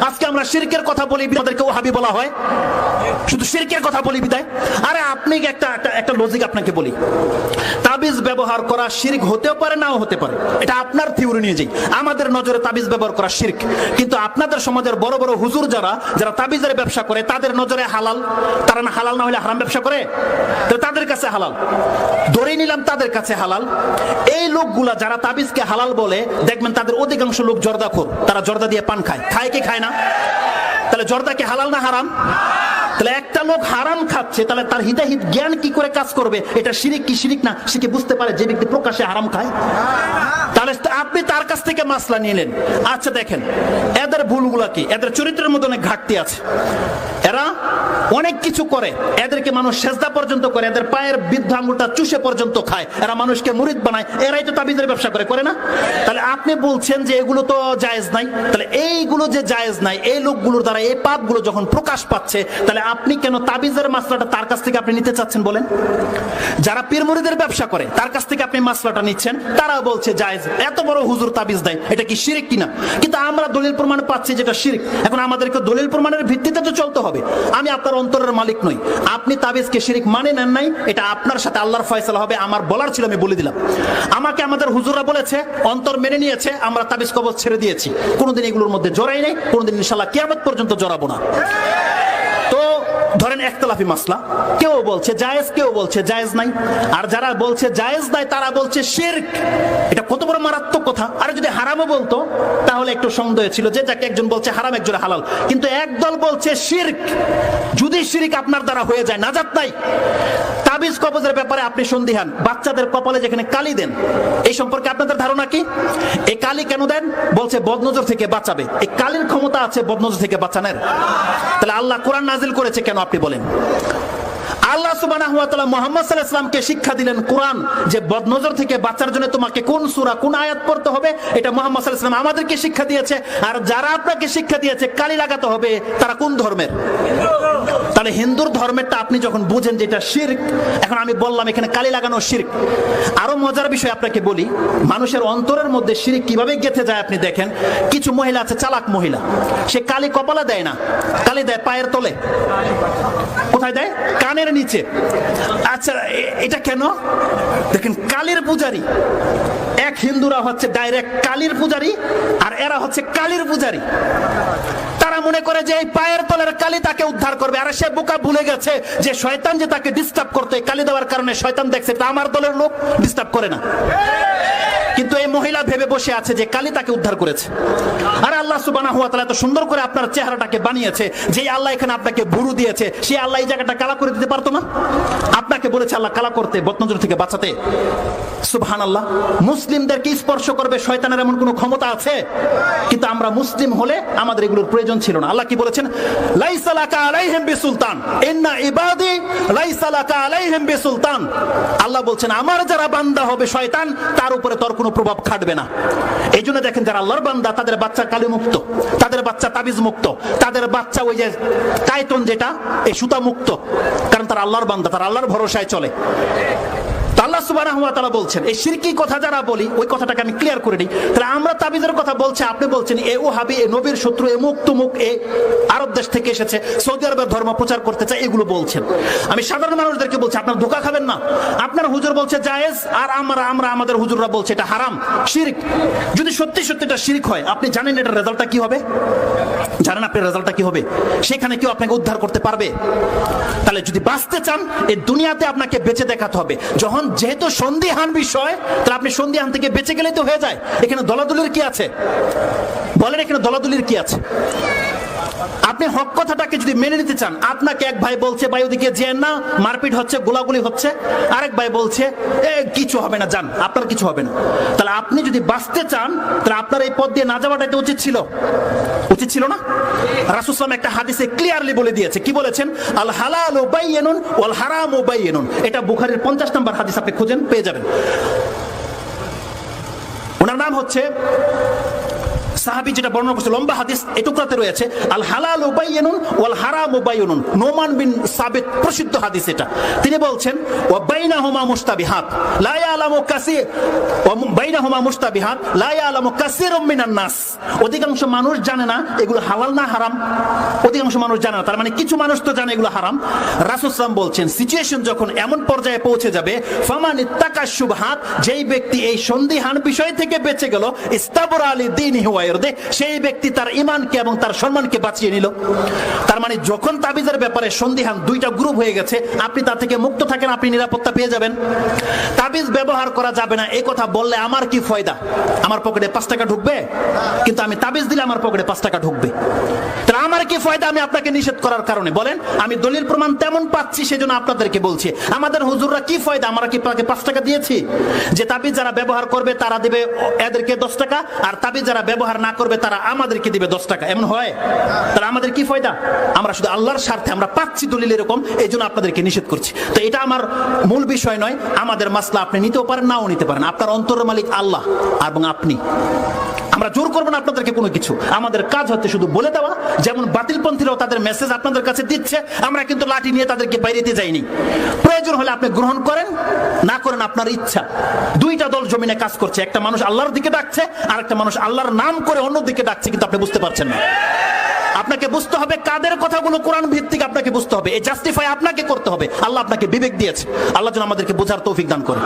আজকে আমরা শিরকের কথা বলি, আমাদেরকে ওহাবি বলা হয়, শুধু শিরকের কথা বলি বিদায়। আরে আপনি একটা লজিক আপনাকে বলি, তাবিজ ব্যবহার করা শিরক হতেও পারে, নাও হতে পারে, এটা আপনার থিওরি নিয়ে যাই। আমাদের নজরে তাবিজ ব্যবহার করা শিরক, কিন্তু আপনাদের সমাজের বড় বড় হুজুর যারা তাবিজের ব্যবসা করে তাদের নজরে হালাল। তারা না হালাল না হলে হারাম ব্যবসা করে, তো তাদের কাছে হালাল, ধরে নিলাম তাদের কাছে হালাল। এই লোকগুলা যারা তাবিজকে হালাল বলে, দেখবেন তাদের অধিকাংশ লোক জর্দাখোর, তারা জর্দা দিয়ে পান খায়, খায় কি খায় না? তাহলে জর্দা কি হালাল না হারাম? তাহলে একটা লোক হারাম খাচ্ছে, তাহলে তার হিতাহিত জ্ঞান কি করে কাজ করবে এটা শিরিক কি শিরিক না সে কি বুঝতে পারে যে ব্যক্তি প্রকাশ্যে হারাম খায়? তাহলে আপনি তার কাছ থেকে মাসলা নিলেন। আচ্ছা দেখেন এদের ভুলগুলা কি, এদের চরিত্রের মধ্যে অনেক ঘাটতি আছে। এরা অনেক কিছু করে, এদেরকে মানুষ সেজদা পর্যন্ত করে, এদের পায়ের বৃদ্ধ আঙ্গুলটা চুষে পর্যন্ত খায়, এরা মানুষকে মুরিদ বানায়, এরাই তো তাবিজের ব্যবসা করে না? তাহলে আপনি বলছেন যে এগুলো তো জায়েজ নাই, তাহলে এইগুলো যে জায়েজ নাই, এই লোকগুলোর দ্বারা এই পাপগুলো যখন প্রকাশ পাচ্ছে, তাহলে আপনি কেন তাবিজের মাসলাটা তার কাছ থেকে আপনি নিতে চাচ্ছেন বলেন? যারা পীর মুরিদের ব্যবসা করে তার কাছ থেকে আপনি মাসলাটা নিচ্ছেন, তারা বলছে জায়েজ, এত বড় হুজুর তাবিজ দেয়, এটা কি শিরক কিনা? কিন্তু আমরা দলিল প্রমাণ পাচ্ছি যেটা শিরক। এখন আমাদেরকে দলিল প্রমাণের ভিত্তিতে তো চলতে হবে। আমি আপনার অন্তরের মালিক নই, আপনি তাবিজকে শিরক মানে নেন নাই, এটা আপনার সাথে আল্লাহর ফয়সালা হবে। আমার বলার ছিল, আমি বলে দিলাম। আমাকে আমাদের হুজুররা বলেছে, অন্তর মেনে নিয়েছে, আমরা তাবিজ কবজ ছেড়ে দিয়েছি, কোনোদিন এগুলোর মধ্যে জড়াই নেই, কোনোদিন ইনশাআল্লাহ কিয়ামত পর্যন্ত জড়াবো না। তো ধরেন একতলাফি মাসলা, কেউ বলছে জায়েজ, কেউ বলছে জায়েজ নাই, আর যারা বলছে জায়েজ নাই তারা বলছে শিরক। এটা কত বড় মারাত্মক কথা। আর যদি হারামও বলতো তাহলে একটু সন্দেহ ছিল, যে যাকে একজন বলছে হারাম একজন হালাল, কিন্তু একদল বলছে শিরক। যদি শিরক আপনার দ্বারা হয়ে যায়, নাজাত নাই। তাবিজ কবজের ব্যাপারে আপনি সন্দিহান, বাচ্চাদের কপালে যেখানে কালি দেন, এই সম্পর্কে আপনাদের ধারণা কি? এই কালি কেন দেন? বলছে বদনজর থেকে বাঁচাবে। এই কালির ক্ষমতা আছে বদনজর থেকে বাঁচানোর? তাহলে আল্লাহ কোরআন নাজিল করেছে কেন আপনি বলেন? আল্লাহ সুবহানাহু ওয়া তাআলা মুহাম্মদ সাল্লাল্লাহু আলাইহি ওয়াসাল্লামকে শিক্ষা দিলেন কোরআন, যে বদনজর থেকে বাঁচার জন্য তোমাকে কোন সূরা কোন আয়াত পড়তে হবে, এটা মুহাম্মদ সাল্লাল্লাহু আলাইহি ওয়াসাল্লাম আমাদেরকে শিক্ষা দিয়েছে। আর যারা আপনাকে শিক্ষা দিয়েছে কালি লাগাতে হবে, তারা কোন ধর্মের? তাহলে হিন্দুর ধর্মেরটা আপনি যখন বুঝেন যে এটা শিরক, এখন আমি বললাম এখানে কালি লাগানো শিরক। আরো মজার বিষয় আপনাকে বলি, মানুষের অন্তরের মধ্যে শিরক কিভাবে গেঁথে যায় আপনি দেখেন। কিছু মহিলা আছে, চালাক মহিলা, সে কালি কপালে দেয় না, কালি দেয় পায়ের তলে। কোথায় দেয়? কানের নিচে। আচ্ছা এটা কেন? দেখেন কালীর পূজারী, এক হিন্দুরা হচ্ছে ডাইরেক্ট কালীর পূজারী, আর এরা হচ্ছে কালীর পূজারী। তারা মনে করে যে এই পায়ের তলের কালি তাকে উদ্ধার করবে, আর সে বোকা ভুলে গেছে যে শয়তান যে তাকে ডিস্টার্ব করতে, কালি দেওয়ার কারণে শয়তান দেখছে তা আমার দলের লোক ডিস্টার্ব করে না। কিন্তু এই মহিলা ভেবে বসে আছে যে কালি তাকে উদ্ধার করেছে। আর আল্লাহ সুবহানাহু ওয়া তাআলা এত সুন্দর করে আপনার চেহারাটাকে বানিয়েছে, যে আল্লাহ এখানে আপনাকে ভুরু দিয়েছে, সেই আল্লাহ এই জায়গাটা কালা করে দিতে পারতো না? আপনাকে বলেছে আল্লাহ কালা করতে, বদনজর থেকে বাঁচাতে। সুবহানাল্লাহ। মুসলিমদেরকে স্পর্শ করবে শয়তানের এমন কোনো ক্ষমতা আছে? কিন্তু আমরা মুসলিম হলে আমাদের এগুলোর প্রয়োজন ছিল না। আল্লাহ কি বলেছেন? লাইসা লাকা আলাইহিম বিসুলতান, ইন্না ইবাদি লাইসা লাকা আলাইহিম বিসুলতান। আল্লাহ বলছেন আমার যারা বান্দা হবে শয়তান, তার উপরে তোর কোনো প্রভাব খাটবে না। এই জন্য দেখেন যারা আল্লাহর বান্দা, তাদের বাচ্চা কালি মুক্ত, তাদের বাচ্চা তাবিজ মুক্ত, তাদের বাচ্চা ওই যে কায়তন যেটা, এই সুতা মুক্ত, কারণ তারা আল্লাহর বান্দা, তারা আল্লাহর ভরসায় চলে। আল্লাহ সুবহানাহু ওয়া তাআলা বলছেন, এই শিরকি কথা যারা বলি, ওই কথাটাকে আমি ক্লিয়ার করে দিই। তাহলে আমরা তাবিজের কথা বলছি, আপনি বলছেন এ ওহাবি, এ নবীর শত্রু, এ মুখ তুমুক, এ আরব দেশ থেকে এসেছে, সৌদি আরবের ধর্ম প্রচার করতে চায়, এগুলো বলছেন। আমি সাধারণ মানুষদেরকে বলছি আপনারা ধোঁকা খাবেন না। আপনার হুজুর বলছে জায়েজ, আর আমরা আমাদের হুজুররা বলছে এটা হারাম, শিরক। যদি সত্যি সত্যি এটা শিরক হয়, আপনি জানেন এটার রেজাল্টটা কি হবে? জানেন আপনার রেজাল্টটা কি হবে? সেখানে কেউ আপনাকে উদ্ধার করতে পারবে? তাহলে যদি বাঁচতে চান, এই দুনিয়াতে আপনাকে বেঁচে দেখাতে হবে। যখন যেহেতু সন্দিহান বিষয়, তাহলে আপনি সন্দিহান থেকে বেঁচে গেলেই তো হয়ে যায়। এখানে দলাদলির কি আছে বলেন? এখানে দলাদলির কি আছে? আপনি হক কথাটাকে যদি মেনে নিতে চান, আপনাকে এক ভাই বলছে ভাই ওদিকে যেন না, মারপিট হচ্ছে, গোলাগুলি হচ্ছে, আরেক ভাই বলছে কিছু হবে না, যান, আপনার কিছু হবে না। তাহলে আপনি যদি বাঁচতে চান, তাহলে আপনার এই পথ দিয়ে না যাওয়াটাই তো উচিত ছিল না? রাসূল সাল্লাল্লাহু আলাইহি একটা হাদিসে ক্লিয়ারলি বলে দিয়েছে, কি বলেছেন? আল হালালু বাইয়িনুন ওয়াল হারামু বাইয়িনুন। এটা বুখারীর 50 নম্বর হাদিস, আপনি খুঁজেন পেয়ে যাবেন। ওনার নাম হচ্ছে সাহাবী যেটা বর্ণনা করছে লম্বা হাদিস এটুকরাতে রয়েছে, আল হালালু বাইয়িনুন ওয়াল হারামু বাইয়িনুন। নোমান বিন সাবিত প্রসিদ্ধ হাদিস এটা। তিনি বলছেন ওয়া বাইনাহুমা মুশতাবিহাত লা ইয়ালামু কাসীর ওয়া বাইনাহুমা মুশতাবিহাত লা ইয়ালামু কাসীরুম মিনান নাস। অধিকাংশ মানুষ জানে না এগুলো হালাল না হারাম, অধিকাংশ মানুষ জানে না। তার মানে কিছু মানুষ তো জানে এগুলো হারাম। রাসূল সাল্লাল্লাহু আলাইহি ওয়াসাল্লাম বলছেন সিচুয়েশন যখন এমন পর্যায়ে পৌঁছে যাবে, ফামান ইত্তাকা শুবহাত, যেই ব্যক্তি এই সন্দিহান বিষয় থেকে বেঁচে গেল, ইস্তাবরা আলি দীনিহি ওয়া ইরদি, সেই ব্যক্তি তার ঈমানকে এবং তার সম্মানকে বাঁচিয়ে নিল। তার মানে যখন তাবিজের ব্যাপারে সন্দিহান দুইটা গ্রুপ হয়ে গেছে, আপনি তা থেকে মুক্ত থাকেন, আপনি নিরাপত্তা পেয়ে যাবেন। তাবিজ ব্যবহার করা যাবে না এই কথা বললে আমার কি ফায়দা? আমার পকেটে 5 টাকা ঢুকবে, কিন্তু আমি তাবিজ দিলে আমার পকেটে 5 টাকা ঢুকবে। তাহলে আমার কি ফায়দা আমি আপনাকে নিষেধ করার কারণে? বলেন, আমি দলিল প্রমাণ তেমন পাচ্ছি সেজন্য আপনাদেরকে বলছি। আমাদের হুজুররা কি ফায়দা? আমরা কি 5 টাকা দিয়েছি যে তাবিজ যারা ব্যবহার করবে তারা দিবে এদেরকে 10 টাকা, আর তাবিজ যারা ব্যবহার না করবে তারা আমাদেরকে দিবে 10 টাকা? এমন হয়? তাহলে আমাদের কি ফায়দা? আমরা শুধু আল্লাহর স্বার্থে আমরা পাচ্ছি দলিল এরকম, এই জন্য আপনাদেরকে নিষেধ করছি। তো এটা আমার মূল বিষয় নয়। আমাদের মাসলা আপনি নিতেও পারেন, নাও নিতে পারেন। আপনার অন্তরের মালিক আল্লাহ এবং আপনি। আমরা জোর করবো না আপনাদেরকে কোনো কিছু। আমাদের কাজ হচ্ছে শুধু বলে দেওয়া। যেমন বাতিলপন্থীরাও তাদের মেসেজ আপনাদের কাছে দিচ্ছে, আমরা কিন্তু লাঠি নিয়ে তাদেরকে বাইরে দিয়ে যাইনি। প্রয়োজন হলে আপনি গ্রহণ করেন, না করেন আপনার ইচ্ছা। দুইটা দল জমিনে কাজ করছে, একটা মানুষ আল্লাহর দিকে ডাকছে, আর একটা মানুষ আল্লাহর নাম করে অন্য দিকে ডাকছে, কিন্তু আপনি বুঝতে পারছেন না। আপনাকে বুঝতে হবে কাদের কথাগুলো কোরআন ভিত্তিক, আপনাকে বুঝতে হবে। এই জাস্টিফাই আপনাকে করতে হবে। আল্লাহ আপনাকে বিবেক দিয়েছে। আল্লাহ যেন আমাদেরকে বোঝার তৌফিক দান করে।